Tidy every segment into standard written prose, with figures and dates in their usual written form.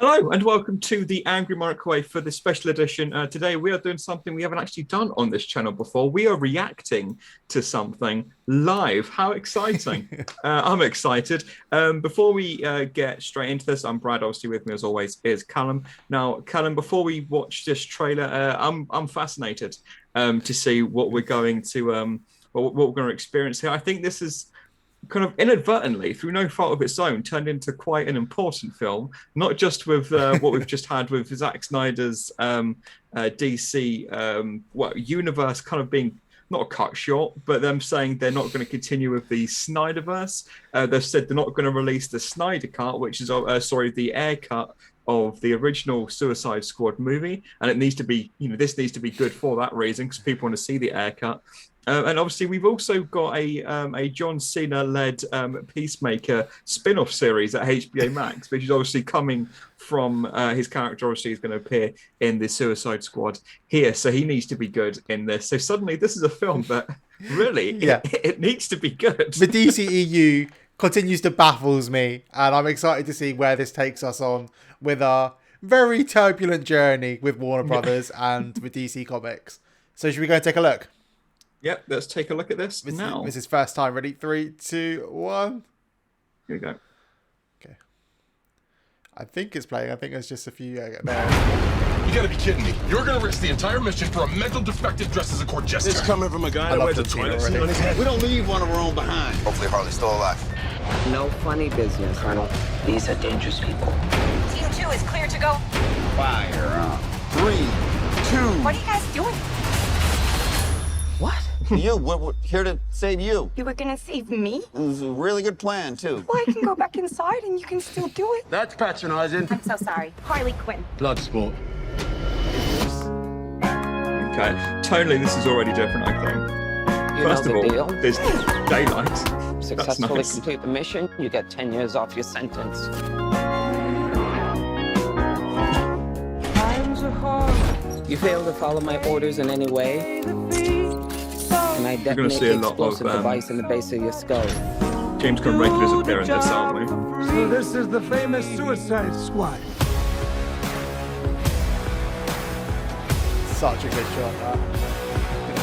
Hello and welcome to the Angry Microwave for this special edition. Today we are doing something we haven't actually done on this channel before. We are reacting to something live. How exciting. I'm excited. Before we get straight into this, I'm Brad. Obviously with me as always is Callum. Now, Callum, before we watch this trailer, I'm fascinated to see what we're going to what we're going to experience here. I think this is kind of inadvertently, through no fault of its own, turned into quite an important film, not just with what we've just had with Zack Snyder's DC universe kind of being not cut short, but them saying they're not going to continue with the Snyderverse. They've said they're not going to release the Snyder Cut, which is the air cut of the original Suicide Squad movie, and it needs to be, this needs to be good for that reason because people want to see the air cut. And obviously, we've also got a John Cena-led Peacemaker spin-off series at HBO Max, which is obviously coming from his character. Obviously, is going to appear in the Suicide Squad here, so he needs to be good in this. So suddenly, this is a film that really, it needs to be good. The DCEU continues to baffles me, and I'm excited to see where this takes us on with our very turbulent journey with Warner Brothers and with DC Comics. So should we go and take a look? Yep, let's take a look at this now. This is first time. Ready? 3, 2, 1. Here we go. Okay. I think it's playing. I think there's just a few there. You gotta be kidding me. You're gonna risk the entire mission for a mental defective dressed as a court jester. It's coming from a guy that wears a toilet seat on his head. We don't leave one of our own behind. Hopefully Harley's still alive. No funny business, Colonel. These are dangerous people. Team 2 is clear to go. Fire up. 3, 2. What are you guys doing? What? We're here to save you. You were gonna save me? It was a really good plan, too. Well, I can go back inside and you can still do it. That's patronizing. I'm so sorry. Harley Quinn. Blood sport. Okay, tonally, this is already different, I think. First of all, there's daylight. Successfully Nice. complete the mission, you get 10 years off your sentence. You fail to follow my orders in any way, and I detonate the explosive device in the base of your skull. James Gunn regulars appear in this, aren't we? So this is the famous Suicide Squad. Such a good shot, that.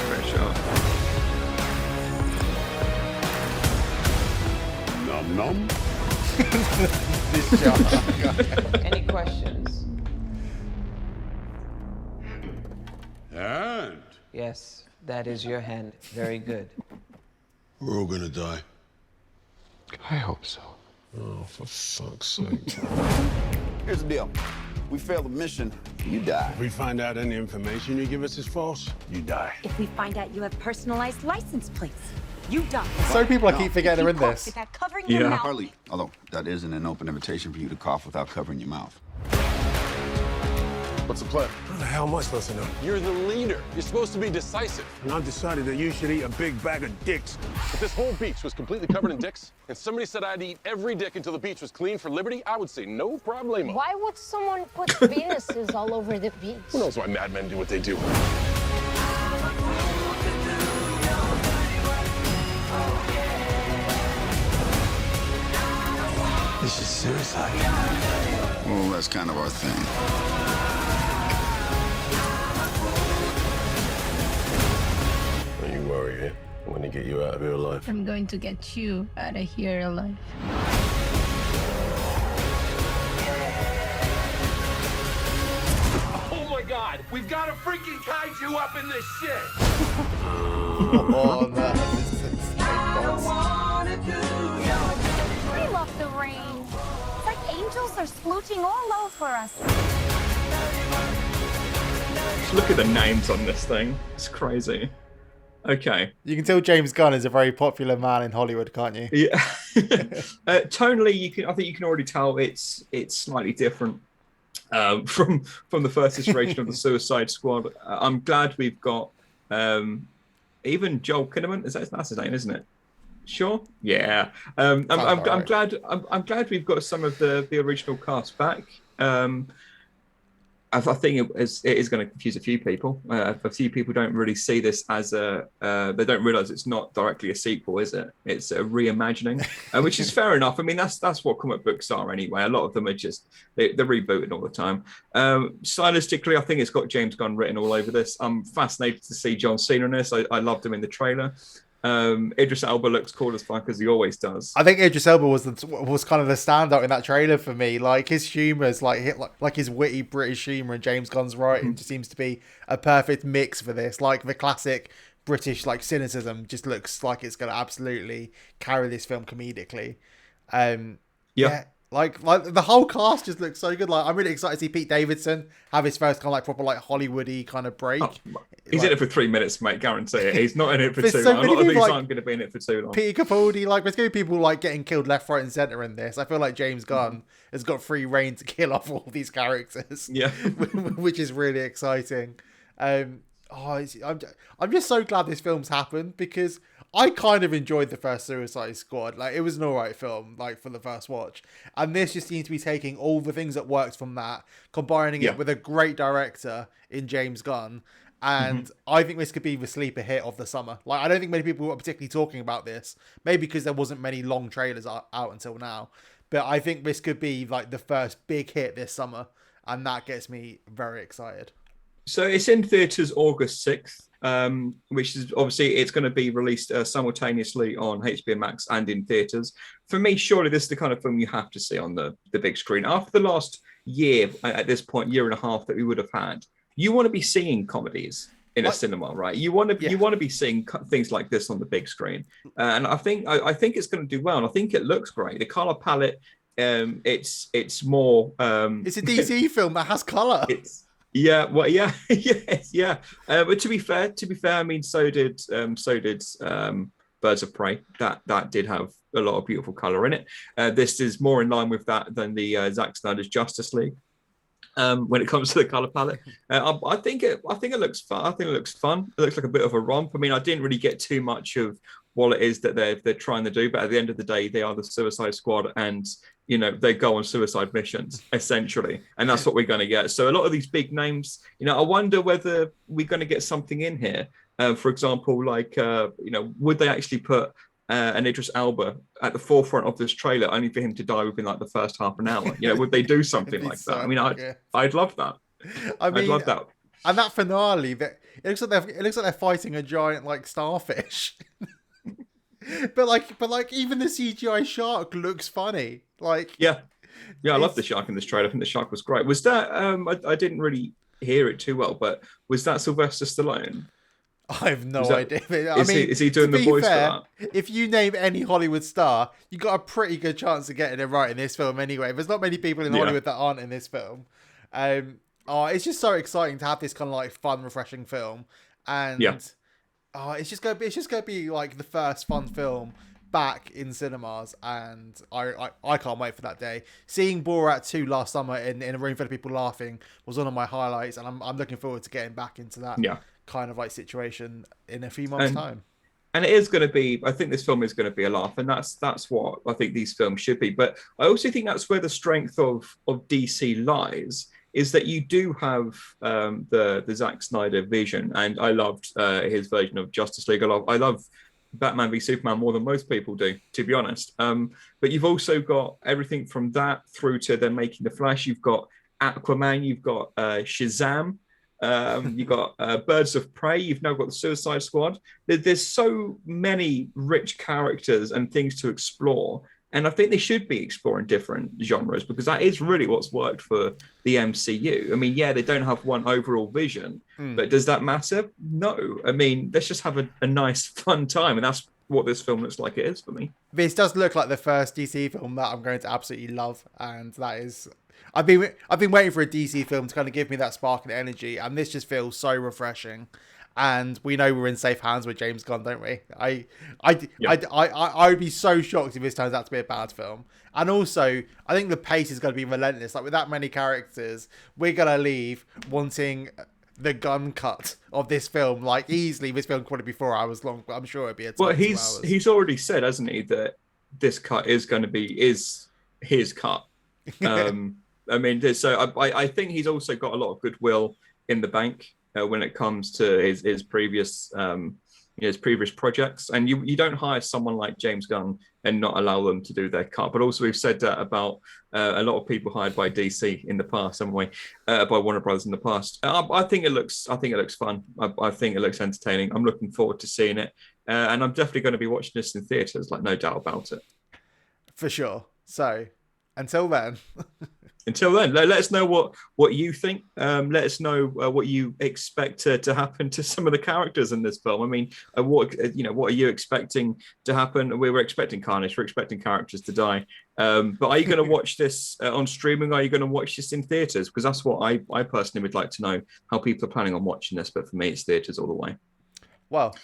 Great shot. Num num. This shot. Any questions? And Yes, that is your hand. Very good. we're all gonna die. I hope so. Oh, for fuck's sake. Here's the deal. We fail the mission, you die. If we find out any information you give us is false, you die. If we find out you have personalized license plates, you die. So people, I keep forgetting they're in this. Without covering your mouth. Harley, although that isn't an open invitation for you to cough without covering your mouth. What's the plan? How the hell am I supposed to know? You're the leader. You're supposed to be decisive. And I've decided that you should eat a big bag of dicks. If this whole beach was completely covered in dicks, and somebody said I'd eat every dick until the beach was clean for liberty, I would say no problemo. Why would someone put penises all over the beach? Who knows why madmen do what they do? This is suicide. Well, that's kind of our thing. Don't you worry, eh? I'm gonna get you out of here alive. I'm going to get you out of here alive. Oh my God! We've got a freaking kaiju up in this shit! Oh, no. This is I love the rain. It's like angels are splooching all over us. Just look at the names on this thing. It's crazy. Okay. You can tell James Gunn is a very popular man in Hollywood, can't you? Yeah. Tonally, I think you can already tell it's slightly different from the first iteration of the Suicide Squad. I'm glad we've got even Joel Kinnaman. That's his name, isn't it? Sure. Yeah. I'm glad we've got some of the original cast back. I think it is going to confuse a few people. A few people don't really see this as they don't realize it's not directly a sequel, is it? It's a reimagining, which is fair enough. I mean, that's what comic books are anyway. A lot of them are just they're rebooted all the time. Stylistically, I think it's got James Gunn written all over this. I'm fascinated to see John Cena in this. I loved him in the trailer. Idris Elba looks cool as fuck, as he always does. I think Idris Elba was kind of the standout in that trailer for me. Like his humor's like his witty British humor and James Gunn's writing just seems to be a perfect mix for this. Like the classic British like cynicism just looks like it's going to absolutely carry this film comedically. Yeah. Like the whole cast just looks so good. Like I'm really excited to see Pete Davidson have his first kind of like proper like Hollywoody kind of break. He's in it for 3 minutes, mate. Guarantee it. He's not in it for too so long. A lot of these like, aren't going to be in it for too long. Peter Capaldi, like there's going to be people like getting killed left, right, and center in this. I feel like James Gunn has got free reign to kill off all these characters. Yeah, which is really exciting. I'm just so glad this film's happened because I kind of enjoyed the first Suicide Squad. Like it was an alright film, like for the first watch. And this just seems to be taking all the things that worked from that, combining it with a great director in James Gunn. And I think this could be the sleeper hit of the summer. Like I don't think many people were particularly talking about this, maybe because there wasn't many long trailers out until now. But I think this could be like the first big hit this summer, and that gets me very excited. So it's in theaters August 6th, which is obviously it's going to be released simultaneously on HBO Max and in theaters. For me, surely this is the kind of film you have to see on the big screen. After the last year, at this point, year and a half that we would have had, you want to be seeing comedies in a cinema, right? You want to be seeing things like this on the big screen, and I think it's going to do well. And I think it looks great. The color palette, it's more. It's a DC film that has color. Yeah. But to be fair, I mean, so did Birds of Prey. That did have a lot of beautiful color in it. This is more in line with that than the Zack Snyder's Justice League. When it comes to the color palette, I think it looks fun. I think it looks fun. It looks like a bit of a romp. I mean, I didn't really get too much of what it is that they're trying to do, but at the end of the day, they are the Suicide Squad, and they go on suicide missions essentially, and that's what we're going to get. So a lot of these big names, I wonder whether we're going to get something in here. For example, like would they actually put an Idris Elba at the forefront of this trailer only for him to die within like the first half an hour? Would they do something like that? I mean, I'd love that. I'd love that. And that finale, it looks like they're fighting a giant like starfish. but like even the CGI shark looks funny. Like I love the shark in this trailer. I think the shark was great. Was that I didn't really hear it too well, but was that Sylvester Stallone? I have no idea. Is he doing the voice for that? If you name any Hollywood star, you got a pretty good chance of getting it right in this film anyway. There's not many people in Hollywood that aren't in this film. It's just so exciting to have this kind of like fun, refreshing film. And it's just gonna be like the first fun film back in cinemas, and I can't wait for that day. Seeing Borat 2 last summer in a room full of people laughing was one of my highlights, and I'm looking forward to getting back into that kind of like situation in a few months' time. And it is going to be, I think this film is going to be a laugh, and that's what I think these films should be. But I also think that's where the strength of DC lies, is that you do have the Zack Snyder vision, and I loved his version of Justice League. I love Batman v Superman more than most people do, to be honest. But you've also got everything from that through to them making The Flash. You've got Aquaman, you've got Shazam, you've got Birds of Prey, you've now got the Suicide Squad. There's so many rich characters and things to explore. And I think they should be exploring different genres, because that is really what's worked for the MCU. I mean, they don't have one overall vision, but does that matter? No. I mean, let's just have a nice, fun time. And that's what this film looks like it is for me. This does look like the first DC film that I'm going to absolutely love. And that is... I've been waiting for a DC film to kind of give me that spark and energy. And this just feels so refreshing. And we know we're in safe hands with James Gunn, don't we? I would be so shocked if this turns out to be a bad film. And also, I think the pace is going to be relentless. Like with that many characters, we're going to leave wanting the Gunn cut of this film. Like easily, this film could probably be 4 hours long, but I'm sure it'll be a 2 hours. He's already said, hasn't he, that this cut is going to be his cut. I mean, so I think he's also got a lot of goodwill in the bank when it comes to his previous his previous projects. And you don't hire someone like James Gunn and not allow them to do their cut. But also we've said that about a lot of people hired by DC in the past, haven't we? By Warner Brothers in the past. I think it looks fun. I think it looks entertaining. I'm looking forward to seeing it, and I'm definitely going to be watching this in theaters. Like, no doubt about it. For sure. So, until then. Until then, let us know what you think. Let us know what you expect to happen to some of the characters in this film. I mean, what are you expecting to happen? We were expecting carnage. We're expecting characters to die. But are you going to watch this on streaming? Or are you going to watch this in theaters? Because that's what I personally would like to know, how people are planning on watching this. But for me, it's theaters all the way. Well,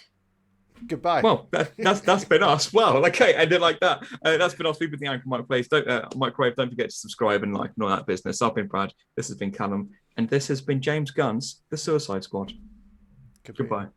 goodbye. Well, that's been us. Well, okay, end it like that. That's been us. We've been the Angry Microwave. Microwave. Don't forget to subscribe and like and all that business. I've been Brad. This has been Callum, and this has been James Gunn's The Suicide Squad. Goodbye.